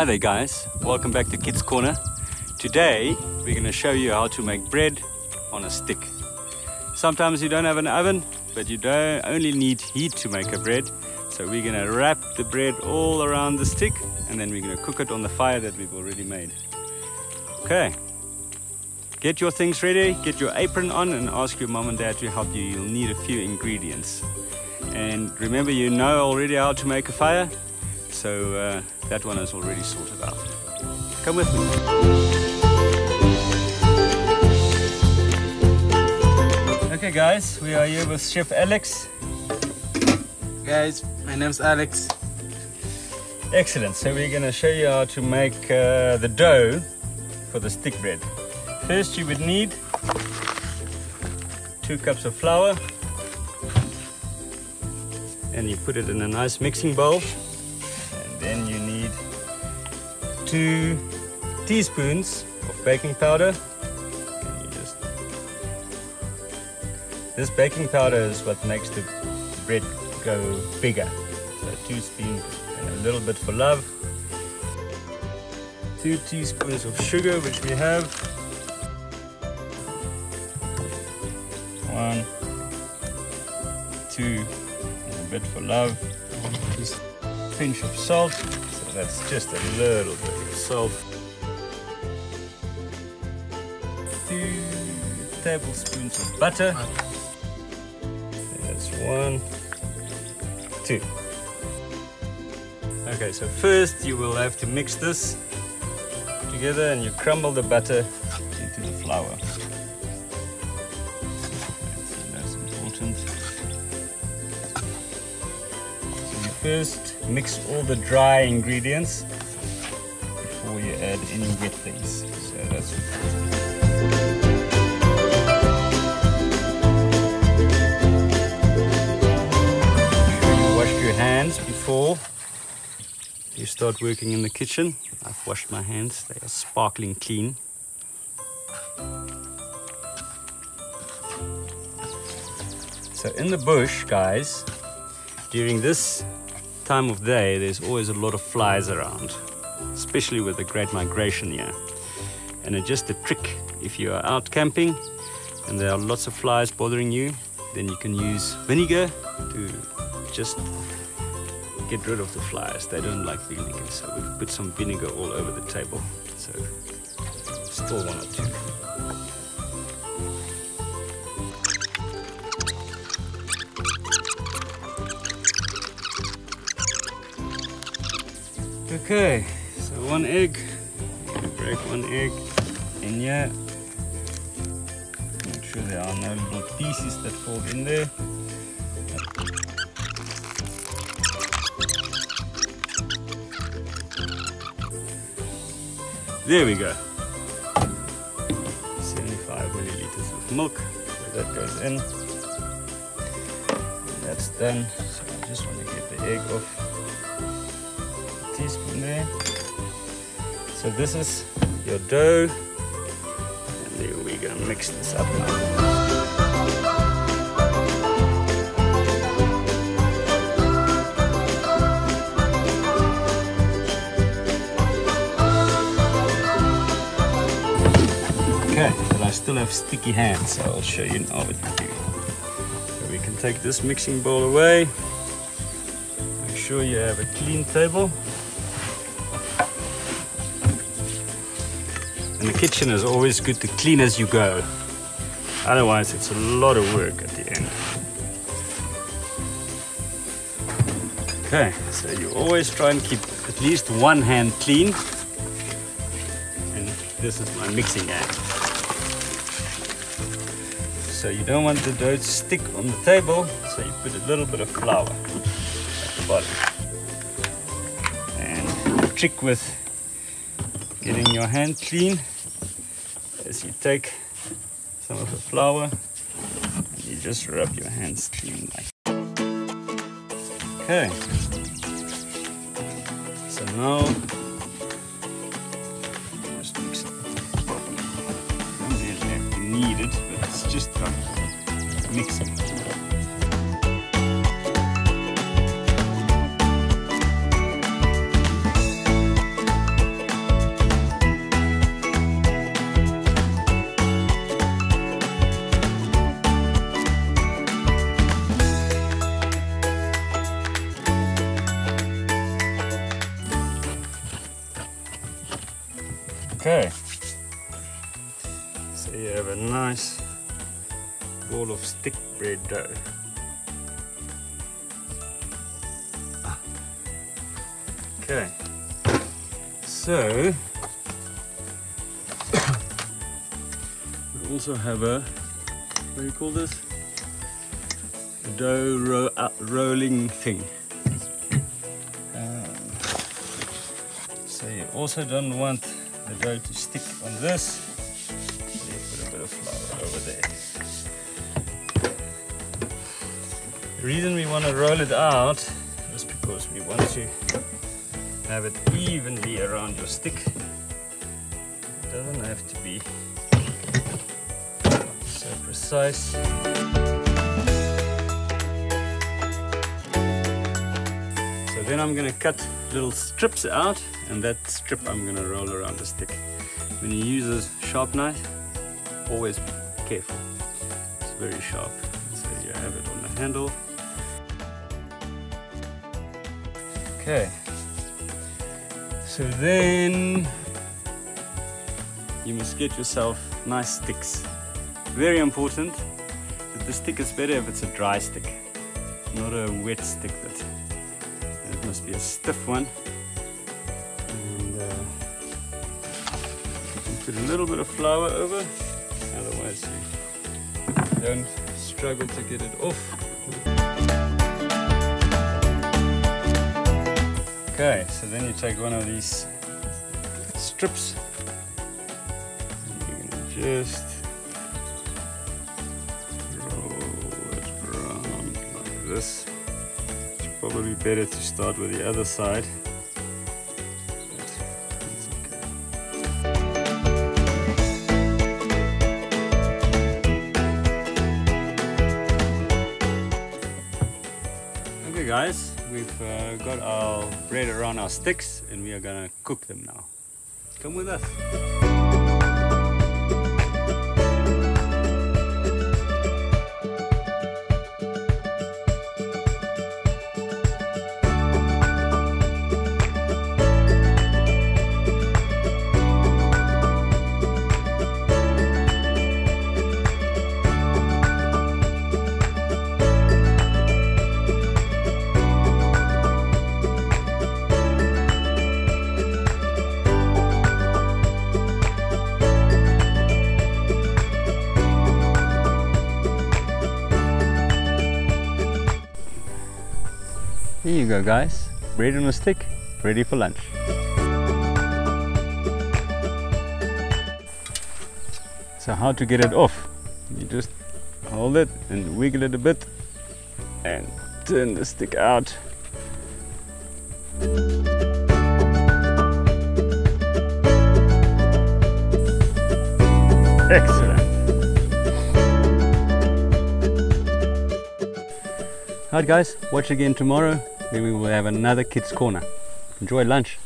Hi there guys, welcome back to Kids Corner. Today we're going to show you how to make bread on a stick. Sometimes you don't have an oven, but you don't only need heat to make a bread. So we're going to wrap the bread all around the stick and then we're going to cook it on the fire that we've already made. Okay, get your things ready, get your apron on and ask your mom and dad to help you. You'll need a few ingredients. And remember, you know already how to make a fire, so that one is already sorted out. Come with me. Okay guys, we are here with Chef Alex. Guys, my name's Alex. Excellent, so we're going to show you how to make the dough for the stick bread. First you would need 2 cups of flour, and you put it in a nice mixing bowl, and then you need 2 teaspoons of baking powder. This baking powder is what makes the bread go bigger. So 2 spoons and a little bit for love. 2 teaspoons of sugar, which we have. 1, 2, and a bit for love. Just a pinch of salt, so that's just a little bit of salt. 2 tablespoons of butter. That's 1, 2. Okay, so first you will have to mix this together and you crumble the butter into the flour. That's important. So you first mix all the dry ingredients before you add any wet things. So that's important. Hands before you start working in the kitchen. I've washed my hands, they are sparkling clean. So in the bush, guys, during this time of day there's always a lot of flies around, especially with the great migration here. And it's just a trick, if you are out camping and there are lots of flies bothering you, then you can use vinegar to just get rid of the flies. They don't like vinegar, so we've put some vinegar all over the table. So still 1 or 2. Okay, so 1 egg. I'm gonna break 1 egg in here. Make sure there are no little pieces that fall in there. There we go. 75 milliliters of milk. So that goes in. And that's done. So I just want to get the egg off the teaspoon there. So this is your dough. And there we go. Mix this up now. Okay, but I still have sticky hands, so I'll show you now what to do. So we can take this mixing bowl away. Make sure you have a clean table. And the kitchen is always good to clean as you go. Otherwise it's a lot of work at the end. Okay, so you always try and keep at least 1 hand clean. And this is my mixing hand. So you don't want the dough to stick on the table, so you put a little bit of flour at the bottom. And the trick with getting your hand clean is you take some of the flour and you just rub your hands clean like that. Okay. So now just mix it. You don't really have to knead it, but it's just mixing. There you have a nice ball of stick bread dough. Okay, so we also have a, what do you call this? A dough rolling thing. So you also don't want the dough to stick on this, so you put a bit of flour over there. The reason we want to roll it out is because we want to have it evenly around your stick. It doesn't have to be so precise. So then I'm going to cut little strips out, and that strip I'm going to roll around the stick. When you use a sharp knife, always be careful. It's very sharp. So you have it on the handle. Okay. So then you must get yourself nice sticks. Very important that the stick is better if it's a dry stick, not a wet stick. It must be a stiff one. And you can put a little bit of flour over, otherwise you don't struggle to get it off. Okay, so then you take one of these strips and you're going to just roll it around like this. It's probably better to start with the other side. But it's okay. Okay guys, we've got our bread around our sticks and we are going to cook them now. Come with us. Here you go guys, bread on a stick, ready for lunch. So how to get it off? You just hold it and wiggle it a bit and turn the stick out. Excellent. Alright guys, watch again tomorrow. Then we will have another Kids Corner. Enjoy lunch.